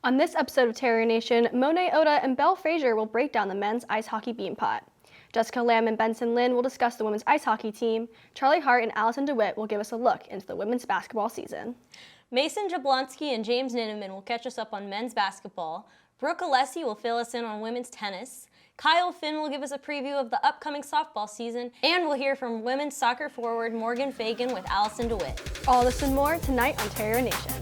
On this episode of Terrier Nation, Monet Oda and Belle Fraser will break down the men's ice hockey beanpot. Jessica Lam and Benson Lin will discuss the women's ice hockey team. Charley, Hart, and Allison Dewitt will give us a look into the women's basketball season. Jablonsky and James Ninneman will catch us up on men's basketball. Brooke Alessi will fill us in on women's tennis. Kyle Finn will give us a preview of the upcoming softball season. And we'll hear from women's soccer forward Morgan Fagan with Allison Dewitt. All this and more tonight on Terrier Nation.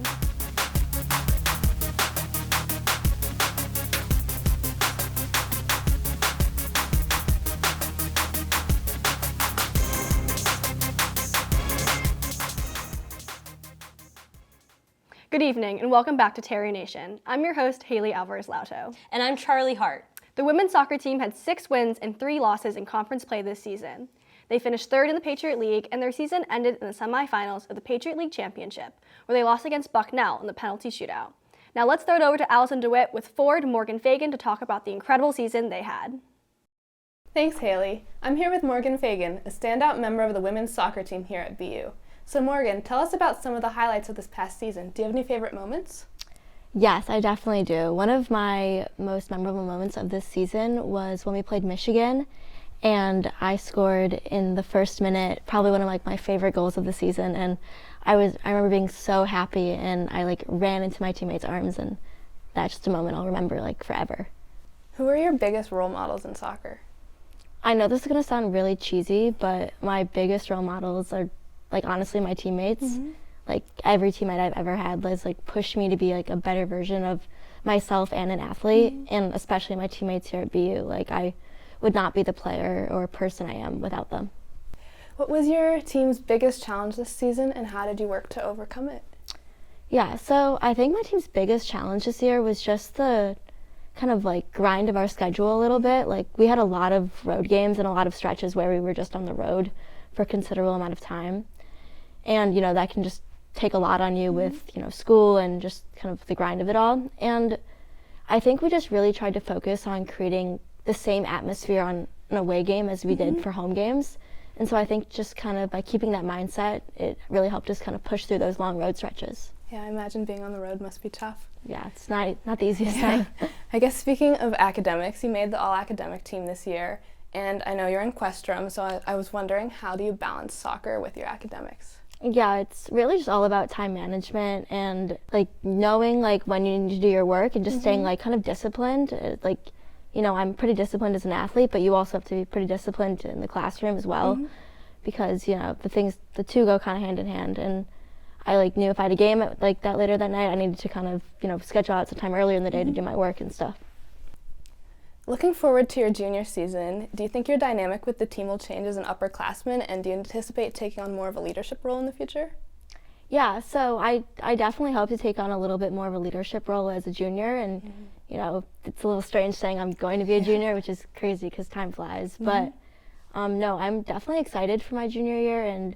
Good evening and welcome back to Terrier Nation. I'm your host, Haley Alvarez-Lauto. And I'm Charley Hart. The women's soccer team had 6 wins and 3 losses in conference play this season. They finished 3rd in the Patriot League, and their season ended in the semifinals of the Patriot League Championship, where they lost against Bucknell in the penalty shootout. Now let's throw it over to Allison Dewitt with forward Morgan Fagan to talk about the incredible season they had. Thanks, Haley. I'm here with Morgan Fagan, a standout member of the women's soccer team here at BU. So Morgan, tell us about some of the highlights of this past season. Do you have any favorite moments? Yes, I definitely do. One of my most memorable moments of this season was when we played Michigan, and I scored in the first minute, probably one of my favorite goals of the season, and I remember being so happy, and I ran into my teammates' arms, and that's just a moment I'll remember forever. Who are your biggest role models in soccer? I know this is going to sound really cheesy, but my biggest role models are honestly my teammates. Mm-hmm. Every teammate I've ever had has pushed me to be a better version of myself and an athlete, mm-hmm. and especially my teammates here at BU. I would not be the player or person I am without them. What was your team's biggest challenge this season, and how did you work to overcome it? Yeah, so I think my team's biggest challenge this year was just the kind of grind of our schedule a little bit. We had a lot of road games and a lot of stretches where we were just on the road for a considerable amount of time. And, that can just take a lot on you with, school and just kind of the grind of it all. And I think we just really tried to focus on creating the same atmosphere on an away game as we mm-hmm. did for home games. And so I think just kind of by keeping that mindset, it really helped us kind of push through those long road stretches. Yeah, I imagine being on the road must be tough. Yeah, it's not the easiest thing. I guess speaking of academics, you made the all-academic team this year. And I know you're in Questrom, so I was wondering, how do you balance soccer with your academics? Yeah, it's really just all about time management and knowing when you need to do your work and just mm-hmm. staying kind of disciplined. I'm pretty disciplined as an athlete, but you also have to be pretty disciplined in the classroom as well, mm-hmm. because the two go kind of hand in hand. And I knew if I had a game at that later that night, I needed to kind of schedule out some time earlier in the day mm-hmm. to do my work and stuff. Looking forward to your junior season, do you think your dynamic with the team will change as an upperclassman, and do you anticipate taking on more of a leadership role in the future? Yeah, so I definitely hope to take on a little bit more of a leadership role as a junior, and mm-hmm. It's a little strange saying I'm going to be a junior, which is crazy because time flies, mm-hmm. but no, I'm definitely excited for my junior year, and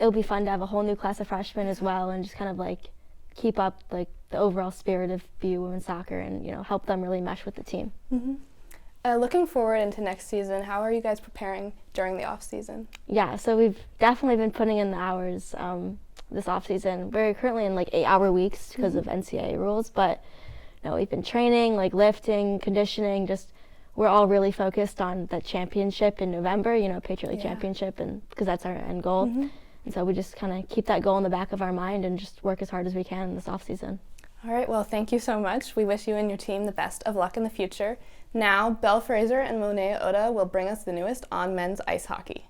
it'll be fun to have a whole new class of freshmen as well, and just kind of keep up the overall spirit of BU women's soccer and help them really mesh with the team. Mm-hmm. Looking forward into next season, how are you guys preparing during the off season? Yeah, so we've definitely been putting in the hours this off season. We're currently in 8-hour weeks because mm-hmm. of NCAA rules, but we've been training, lifting, conditioning. Just we're all really focused on the championship in November. Patriot League Championship, and because that's our end goal. Mm-hmm. And so we just kind of keep that goal in the back of our mind and just work as hard as we can in this off season. All right, well, thank you so much. We wish you and your team the best of luck in the future. Now, Belle Fraser and Monet Oda will bring us the newest on men's ice hockey.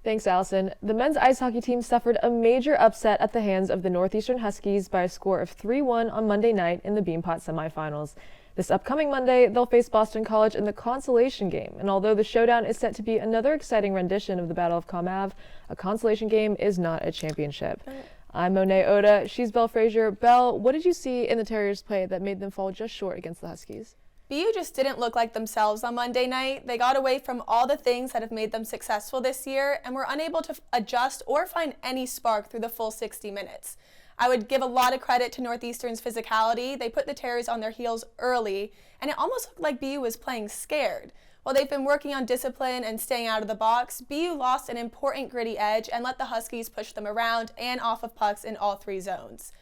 Thanks, Allison. The men's ice hockey team suffered a major upset at the hands of the Northeastern Huskies by a score of 3-1 on Monday night in the Beanpot semifinals. This upcoming Monday, they'll face Boston College in the consolation game, and although the showdown is set to be another exciting rendition of the Battle of Comav, a consolation game is not a championship. I'm Monet Oda. She's Belle Fraser. Belle, what did you see in the Terriers' play that made them fall just short against the Huskies? BU just didn't look like themselves on Monday night. They got away from all the things that have made them successful this year and were unable to adjust or find any spark through the full 60 minutes. I would give a lot of credit to Northeastern's physicality. They put the Terriers on their heels early, and it almost looked like BU was playing scared. While they've been working on discipline and staying out of the box, BU lost an important gritty edge and let the Huskies push them around and off of pucks in all 3 zones.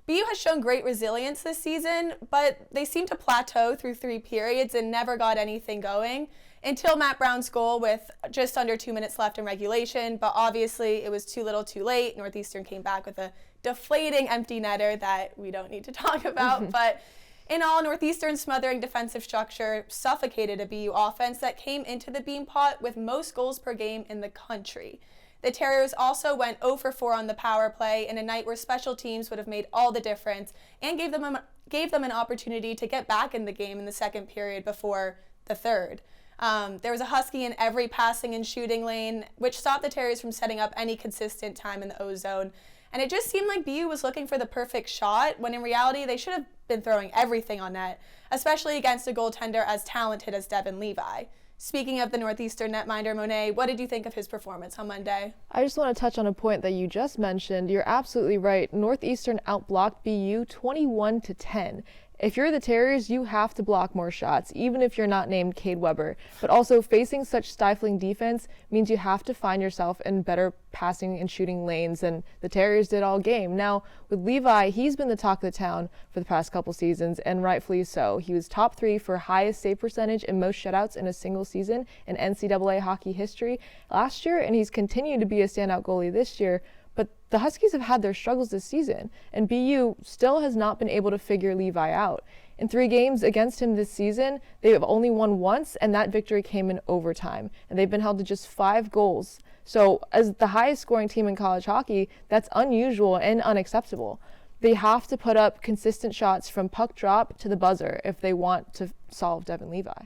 BU has shown great resilience this season, but they seem to plateau through 3 periods and never got anything going until Matt Brown's goal with just under 2 minutes left in regulation, but obviously it was too little too late. Northeastern came back with a deflating empty netter that we don't need to talk about, but in all, Northeastern's smothering defensive structure suffocated a BU offense that came into the Beanpot with most goals per game in the country. The Terriers also went 0 for 4 on the power play in a night where special teams would have made all the difference and gave them an opportunity to get back in the game in the second period before the third. There was a Husky in every passing and shooting lane, which stopped the Terriers from setting up any consistent time in the O zone. And it just seemed like BU was looking for the perfect shot, when in reality they should have been throwing everything on net, especially against a goaltender as talented as Devin Levi. Speaking of the Northeastern netminder, Monet, what did you think of his performance on Monday? I just want to touch on a point that you just mentioned. You're absolutely right. Northeastern outblocked BU 21-10. If you're the Terriers, you have to block more shots, even if you're not named Cade Weber. But also, facing such stifling defense means you have to find yourself in better passing and shooting lanes than the Terriers did all game. Now, with Levi, he's been the talk of the town for the past couple seasons, and rightfully so. He was top 3 for highest save percentage and most shutouts in a single season in NCAA hockey history last year, and he's continued to be a standout goalie this year. But the Huskies have had their struggles this season, and BU still has not been able to figure Levi out. In 3 games against him this season, they have only won once, and that victory came in overtime, and they've been held to just 5 goals. So as the highest scoring team in college hockey, that's unusual and unacceptable. They have to put up consistent shots from puck drop to the buzzer if they want to solve Devin Levi.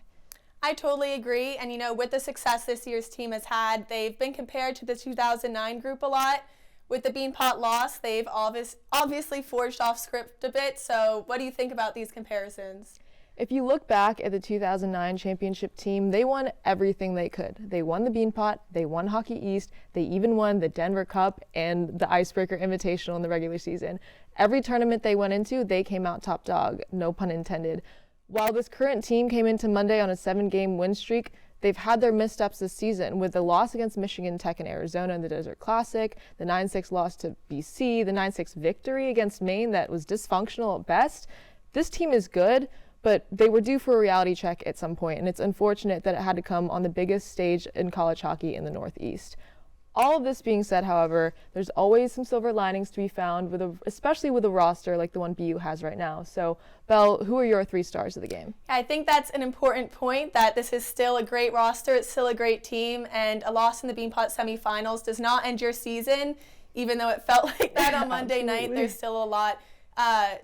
I totally agree, and with the success this year's team has had, they've been compared to the 2009 group a lot. With the Beanpot loss, they've obviously forged off script a bit, so what do you think about these comparisons? If you look back at the 2009 championship team, they won everything they could. They won the Beanpot, they won Hockey East, they even won the Denver Cup and the Icebreaker Invitational in the regular season. Every tournament they went into, they came out top dog, no pun intended. While this current team came into Monday on a 7-game win streak, they've had their missteps this season with the loss against Michigan Tech and Arizona in the Desert Classic, the 9-6 loss to BC, the 9-6 victory against Maine that was dysfunctional at best. This team is good, but they were due for a reality check at some point, and it's unfortunate that it had to come on the biggest stage in college hockey in the Northeast. All of this being said, however, there's always some silver linings to be found, especially with a roster like the one BU has right now. So, Belle, who are your 3 stars of the game? I think that's an important point, that this is still a great roster, it's still a great team, and a loss in the Beanpot semifinals does not end your season. Even though it felt like that on Monday night, there's still a lot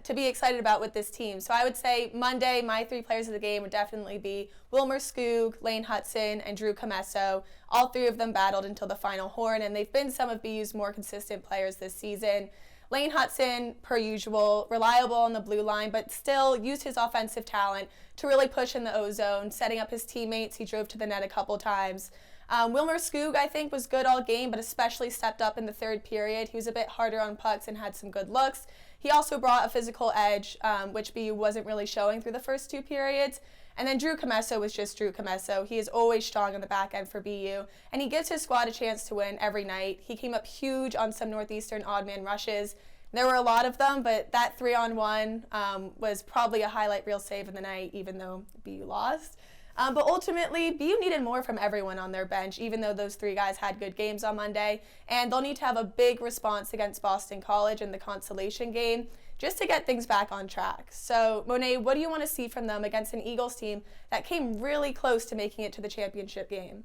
to be excited about with this team. So I would say Monday, my 3 players of the game would definitely be Wilmer Skoog, Lane Hudson, and Drew Comesso. All 3 of them battled until the final horn, and they've been some of BU's more consistent players this season. Lane Hudson, per usual, reliable on the blue line, but still used his offensive talent to really push in the O zone, setting up his teammates. He drove to the net a couple times. Wilmer Skoog, I think, was good all game, but especially stepped up in the 3rd period. He was a bit harder on pucks and had some good looks. He also brought a physical edge, which BU wasn't really showing through the first 2 periods. And then Drew Comesso was just Drew Comesso. He is always strong on the back end for BU, and he gives his squad a chance to win every night. He came up huge on some Northeastern odd man rushes. There were a lot of them, but that 3-on-1 was probably a highlight reel save of the night, even though BU lost. But ultimately, BU needed more from everyone on their bench, even though those 3 guys had good games on Monday. And they'll need to have a big response against Boston College in the consolation game just to get things back on track. So, Monet, what do you want to see from them against an Eagles team that came really close to making it to the championship game?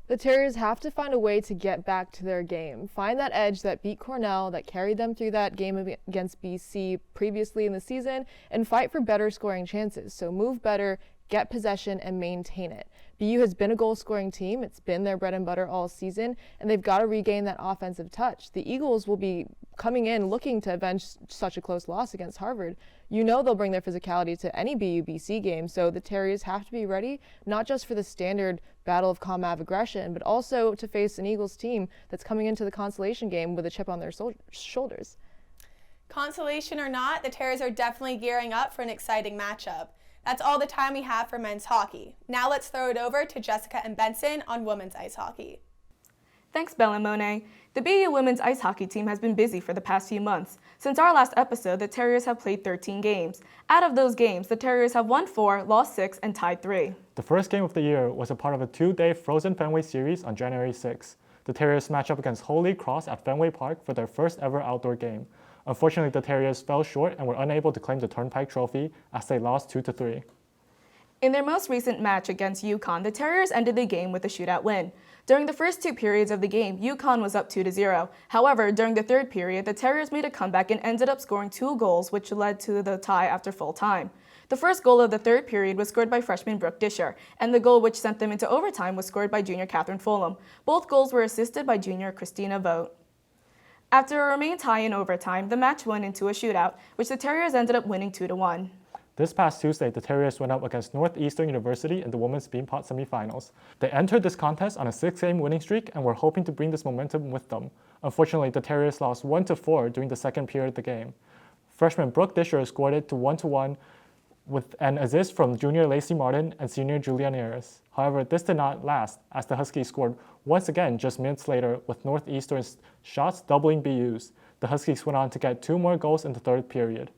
The Terriers have to find a way to get back to their game, find that edge that beat Cornell, that carried them through that game against BC previously in the season, and fight for better scoring chances. So move better, get possession, and maintain it. BU has been a goal-scoring team. It's been their bread and butter all season, and they've got to regain that offensive touch. The Eagles will be coming in looking to avenge such a close loss against Harvard. They'll bring their physicality to any BU-BC game, so the Terriers have to be ready, not just for the standard battle of combat aggression, but also to face an Eagles team that's coming into the consolation game with a chip on their shoulders. Consolation or not, the Terriers are definitely gearing up for an exciting matchup. That's all the time we have for men's hockey. Now let's throw it over to Jessica and Benson on women's ice hockey. Thanks, Belle and Monet. The BU women's ice hockey team has been busy for the past few months. Since our last episode, the Terriers have played 13 games. Out of those games, the Terriers have won 4, lost 6, and tied 3. The first game of the year was a part of a 2-day Frozen Fenway series on January 6. The Terriers matched up against Holy Cross at Fenway Park for their first ever outdoor game. Unfortunately, the Terriers fell short and were unable to claim the Turnpike Trophy as they lost 2-3. In their most recent match against UConn, the Terriers ended the game with a shootout win. During the first 2 periods of the game, UConn was up 2-0. However, during the third period, the Terriers made a comeback and ended up scoring 2 goals, which led to the tie after full time. The first goal of the third period was scored by freshman Brooke Alessi, and the goal which sent them into overtime was scored by junior Catherine Fulham. Both goals were assisted by junior Christina Vogt. After a remained tie in overtime, the match went into a shootout, which the Terriers ended up winning 2-1. This past Tuesday, the Terriers went up against Northeastern University in the women's Beanpot semifinals. They entered this contest on a 6-game winning streak and were hoping to bring this momentum with them. Unfortunately, the Terriers lost 1-4 during the second period of the game. Freshman Brooke Alessi scored it to 1-1 with an assist from junior Lacey Martin and senior Julia Neres. However, this did not last, as the Huskies scored once again just minutes later with Northeastern's shots doubling BU's. The Huskies went on to get 2 more goals in the third period.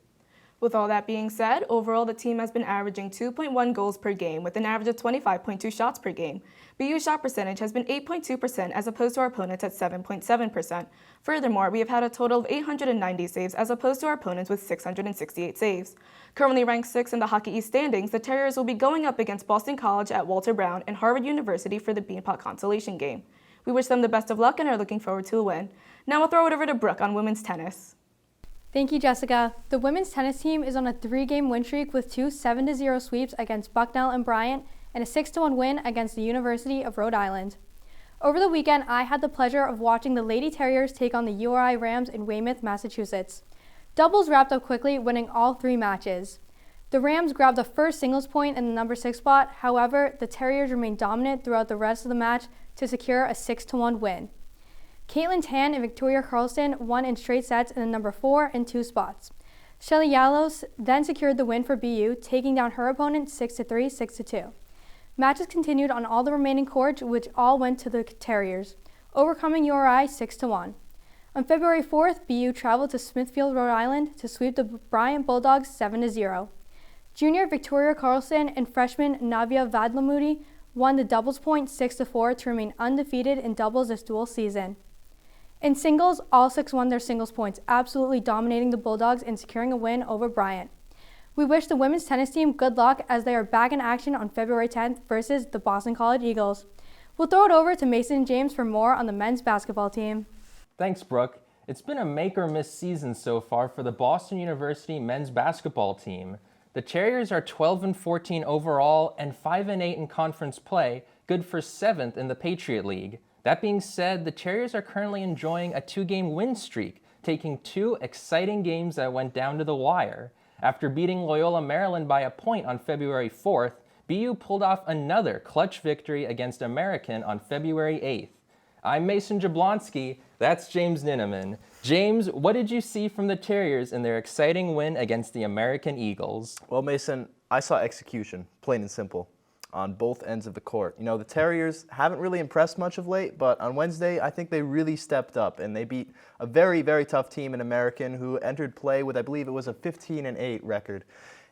With all that being said, overall the team has been averaging 2.1 goals per game with an average of 25.2 shots per game. BU's shot percentage has been 8.2% as opposed to our opponents at 7.7%. Furthermore, we have had a total of 890 saves as opposed to our opponents with 668 saves. Currently ranked 6th in the Hockey East standings, the Terriers will be going up against Boston College at Walter Brown and Harvard University for the Beanpot consolation game. We wish them the best of luck and are looking forward to a win. Now we'll throw it over to Brooke on women's tennis. Thank you, Jessica. The women's tennis team is on a 3-game win streak with 2 7-0 sweeps against Bucknell and Bryant and a 6-1 win against the University of Rhode Island. Over the weekend, I had the pleasure of watching the Lady Terriers take on the URI Rams in Weymouth, Massachusetts. Doubles wrapped up quickly, winning all 3 matches. The Rams grabbed the first singles point in the number 6 spot. However, the Terriers remained dominant throughout the rest of the match to secure a 6-1 win. Caitlin Tan and Victoria Carlson won in straight sets in the number 4 and 2 spots. Shelly Yalos then secured the win for BU, taking down her opponent 6-3, 6-2. Matches continued on all the remaining courts, which all went to the Terriers, overcoming URI 6-1. On February 4th, BU traveled to Smithfield, Rhode Island to sweep the Bryant Bulldogs 7-0. Junior Victoria Carlson and freshman Navia Vadlamudi won the doubles point 6-4 to remain undefeated in doubles this dual season. In singles, all 6 won their singles points, absolutely dominating the Bulldogs and securing a win over Bryant. We wish the women's tennis team good luck as they are back in action on February 10th versus the Boston College Eagles. We'll throw it over to Mason and James for more on the men's basketball team. Thanks, Brooke. It's been a make or miss season so far for the Boston University men's basketball team. The Terriers are 12-14 overall and 5-8 in conference play, good for 7th in the Patriot League. That being said, the Terriers are currently enjoying a 2-game win streak, taking 2 exciting games that went down to the wire. After beating Loyola Maryland by a point on February 4th, BU pulled off another clutch victory against American on February 8th. I'm Mason Jablonsky, that's James Ninneman. James, what did you see from the Terriers in their exciting win against the American Eagles? Well, Mason, I saw execution, plain and simple, on both ends of the court. You know, the Terriers haven't really impressed much of late, but on Wednesday, I think they really stepped up, and they beat a very, very tough team in American who entered play with, I believe it was a 15-8 record.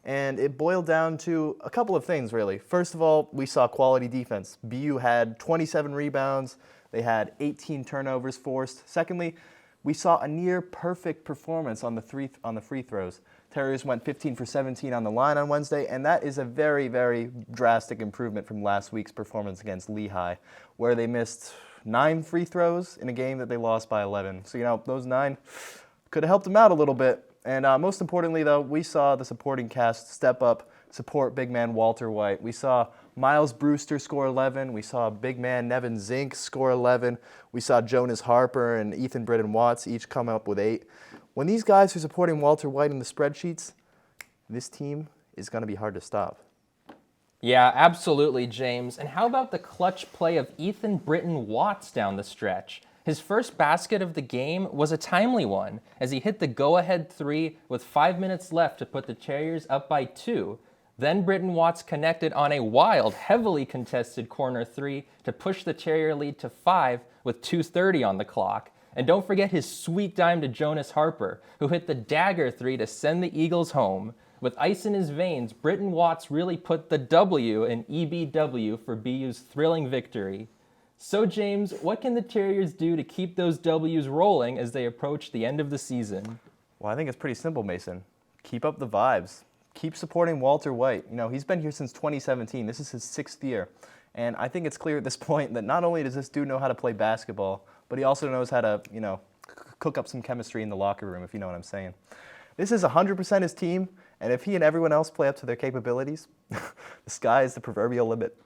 And it boiled down to a couple of things, really. First of all, we saw quality defense. BU had 27 rebounds. They had 18 turnovers forced. Secondly, we saw a near-perfect performance on the free throws. Terriers went 15 for 17 on the line on Wednesday, and that is a very, very drastic improvement from last week's performance against Lehigh, where they missed 9 free throws in a game that they lost by 11. So, you know, those 9 could have helped them out a little bit. And most importantly, though, we saw the supporting cast step up, support big man Walter White. We saw Miles Brewster score 11. We saw big man Nevin Zink score 11. We saw Jonas Harper and Ethan Britton Watts each come up with 8. When these guys are supporting Walter White in the spreadsheets, this team is going to be hard to stop. Yeah, absolutely, James. And how about the clutch play of Ethan Britton Watts down the stretch? His first basket of the game was a timely one, as he hit the go-ahead 3 with 5 minutes left to put the Terriers up by 2. Then Britton Watts connected on a wild, heavily contested corner 3 to push the Terrier lead to 5 with 2:30 on the clock. And don't forget his sweet dime to Jonas Harper, who hit the dagger 3 to send the Eagles home. With ice in his veins, Britton Watts really put the W in EBW for BU's thrilling victory. So James, what can the Terriers do to keep those W's rolling as they approach the end of the season? Well, I think it's pretty simple, Mason. Keep up the vibes. Keep supporting Walter White. He's been here since 2017. This is his 6th year. And I think it's clear at this point that not only does this dude know how to play basketball, but he also knows how to, cook up some chemistry in the locker room, if you know what I'm saying. This is 100% his team, and if he and everyone else play up to their capabilities, the sky is the proverbial limit.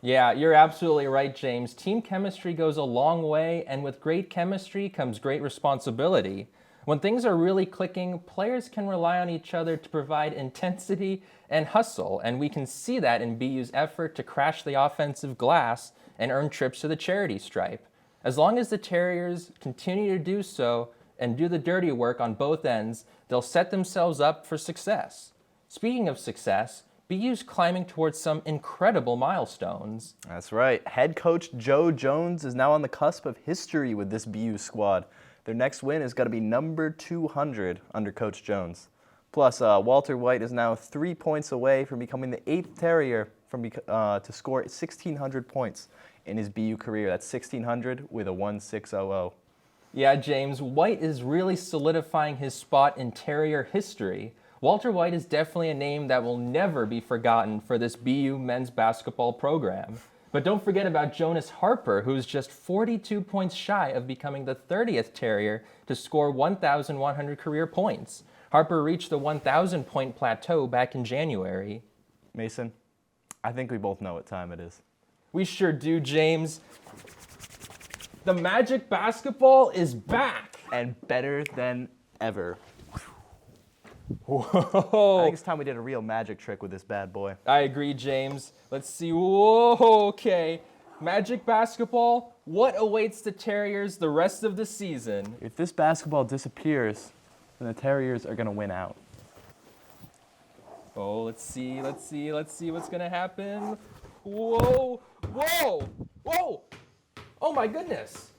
Yeah, you're absolutely right, James. Team chemistry goes a long way, and with great chemistry comes great responsibility. When things are really clicking, players can rely on each other to provide intensity and hustle, and we can see that in BU's effort to crash the offensive glass and earn trips to the charity stripe. As long as the Terriers continue to do so and do the dirty work on both ends, they'll set themselves up for success. Speaking of success, BU's climbing towards some incredible milestones. That's right. Head coach Joe Jones is now on the cusp of history with this BU squad. Their next win is going to be number 200 under Coach Jones. Plus, Walter White is now 3 points away from becoming the 8th Terrier to score 1,600 points in his BU career. That's 1,600 with a 1.600. Yeah, James, White is really solidifying his spot in Terrier history. Walter White is definitely a name that will never be forgotten for this BU men's basketball program. But don't forget about Jonas Harper, who's just 42 points shy of becoming the 30th Terrier to score 1,100 career points. Harper reached the 1,000-point plateau back in January. Mason, I think we both know what time it is. We sure do, James. The Magic basketball is back. And better than ever. Whoa. I think it's time we did a real magic trick with this bad boy. I agree, James. Let's see. Whoa, okay. Magic basketball, what awaits the Terriers the rest of the season? If this basketball disappears, then the Terriers are going to win out. Oh, let's see what's going to happen. Whoa, whoa, whoa. Oh my goodness.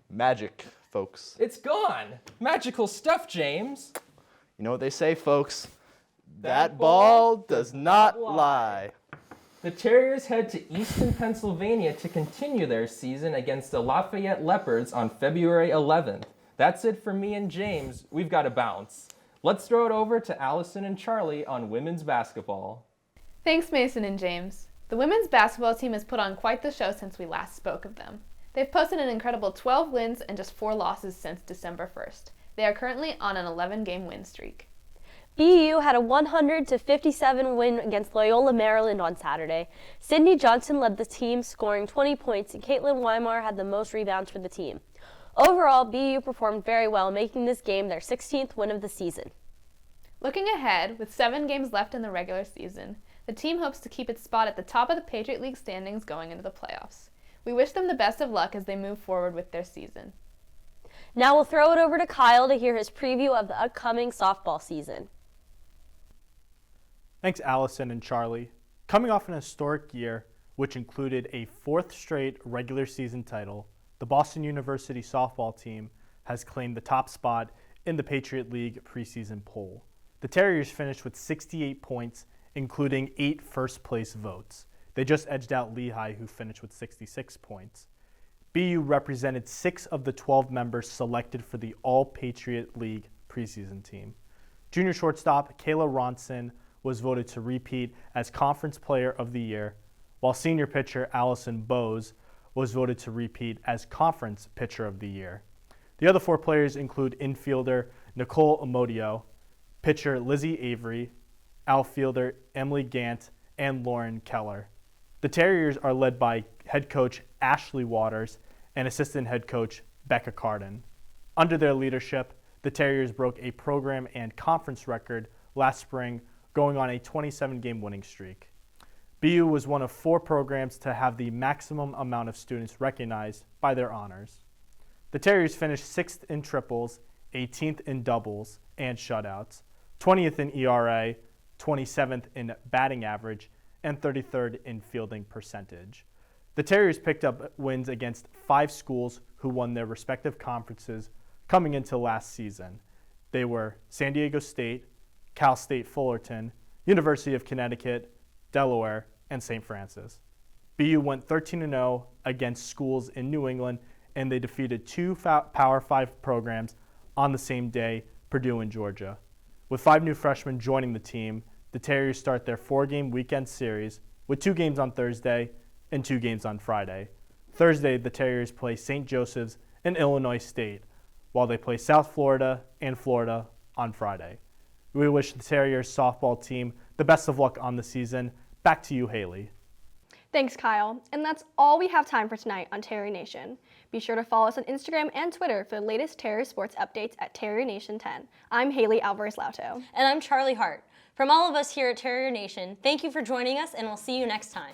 Magic, folks. It's gone. Magical stuff, James. You know what they say, folks? That ball does not lie. The Terriers head to Easton, Pennsylvania to continue their season against the Lafayette Leopards on February 11th. That's it for me and James. We've got to bounce. Let's throw it over to Allison and Charley on women's basketball. Thanks, Mason and James. The women's basketball team has put on quite the show since we last spoke of them. They've posted an incredible 12 wins and just 4 losses since December 1st. They are currently on an 11-game win streak. BU had a 100-57 win against Loyola Maryland on Saturday. Sydney Johnson led the team, scoring 20 points, and Caitlin Weimar had the most rebounds for the team. Overall, BU performed very well, making this game their 16th win of the season. Looking ahead, with 7 games left in the regular season, the team hopes to keep its spot at the top of the Patriot League standings going into the playoffs. We wish them the best of luck as they move forward with their season. Now we'll throw it over to Kyle to hear his preview of the upcoming softball season. Thanks, Allison and Charley. Coming off an historic year, which included a 4th straight regular season title, the Boston University softball team has claimed the top spot in the Patriot League preseason poll. The Terriers finished with 68 points, including 8 first-place votes. They just edged out Lehigh, who finished with 66 points. BU represented 6 of the 12 members selected for the All-Patriot League preseason team. Junior shortstop Kayla Ronson was voted to repeat as Conference Player of the Year, while senior pitcher Allison Bowes was voted to repeat as Conference Pitcher of the Year. The other 4 players include infielder Nicole Amodio, pitcher Lizzie Avery, outfielder Emily Gant, and Lauren Keller. The Terriers are led by head coach Ashley Waters and assistant head coach Becca Carden. Under their leadership, the Terriers broke a program and conference record last spring, going on a 27-game winning streak. BU was one of 4 programs to have the maximum amount of students recognized by their honors. The Terriers finished 6th in triples, 18th in doubles and shutouts, 20th in ERA, 27th in batting average, and 33rd in fielding percentage. The Terriers picked up wins against 5 schools who won their respective conferences coming into last season. They were San Diego State, Cal State Fullerton, University of Connecticut, Delaware, and St. Francis. BU went 13-0 against schools in New England, and they defeated 2 Power 5 programs on the same day, Purdue and Georgia. With 5 new freshmen joining the team, the Terriers start their 4-game weekend series with 2 games on Thursday and 2 games on Friday. Thursday, the Terriers play St. Joseph's and Illinois State, while they play South Florida and Florida on Friday. We wish the Terriers softball team the best of luck on the season. Back to you, Haley. Thanks, Kyle. And that's all we have time for tonight on Terrier Nation. Be sure to follow us on Instagram and Twitter for the latest Terrier sports updates at Terrier Nation 10. I'm Haley Alvarez-Lauto. And I'm Charley Hart. From all of us here at Terrier Nation, thank you for joining us, and we'll see you next time.